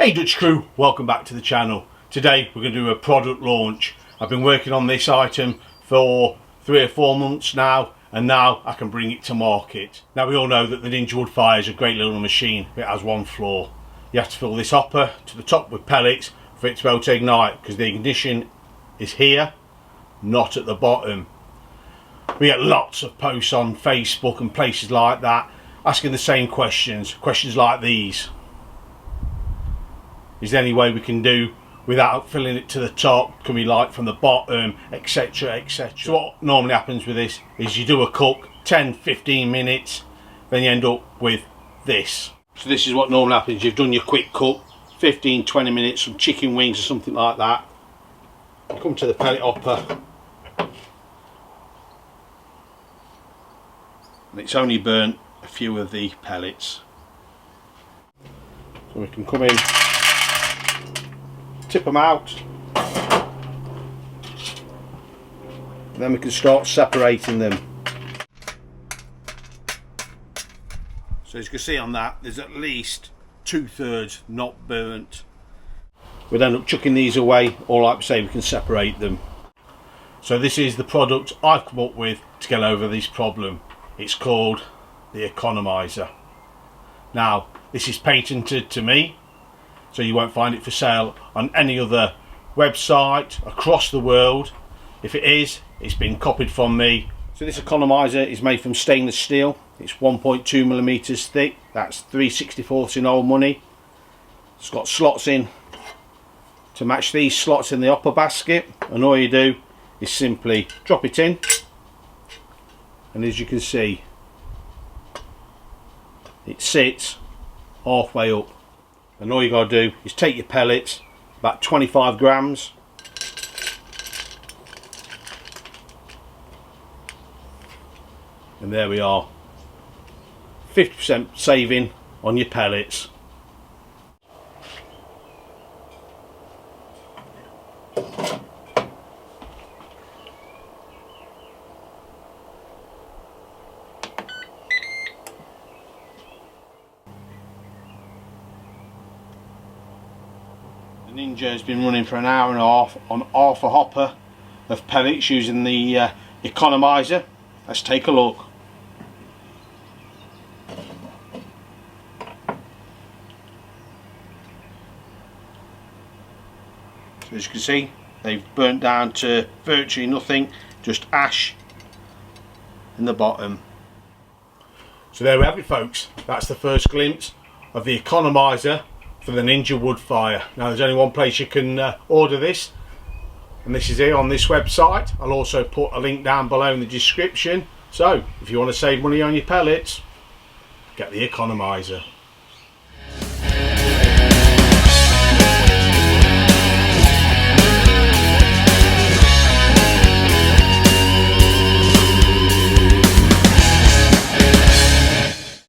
Hey Dutch crew, welcome back to the channel. Today we're going to do a product launch. I've been working on this item for 3 or 4 months now, and now I can bring it to market. Now we all know that the Ninja Woodfire is a great little machine. It has one flaw. You have to fill this hopper to the top with pellets for it to be able to ignite, because the ignition is here, not at the bottom. We get lots of posts on Facebook and places like that asking the same questions like these. Is there any way we can do without filling it to the top? Can we light from the bottom, etc, etc? So what normally happens with this is you do a cook 10-15 minutes, then you end up with this. So this is what normally happens. You've done your quick cook 15-20 minutes, some chicken wings or something like that. You come to the pellet hopper and it's only burnt a few of the pellets. So we can come in, tip them out, and then we can start separating them. So as you can see on that, there's at least 2/3 not burnt. We'll end up chucking these away, or like I say, we can separate them. So this is the product I've come up with to get over this problem. It's called the Economiser. Now this is patented to me, so you won't find it for sale on any other website across the world. If it is, it's been copied from me. So this Economiser is made from stainless steel. It's 1.2 millimeters thick. That's 3/64 in old money. It's got slots in to match these slots in the upper basket, and all you do is simply drop it in, and as you can see, it sits halfway up. And all you got to do is take your pellets, about 25 grams, and there we are, 50% saving on your pellets. The Ninja has been running for an hour and a half on half a hopper of pellets using the Economiser. Let's take a look. So as you can see, they've burnt down to virtually nothing, just ash in the bottom. So there we have it folks, that's the first glimpse of the Economiser for the Ninja Woodfire. Now there's only one place you can order this, and this is here on this website. I'll also put a link down below in the description. So if you want to save money on your pellets, get the Economiser.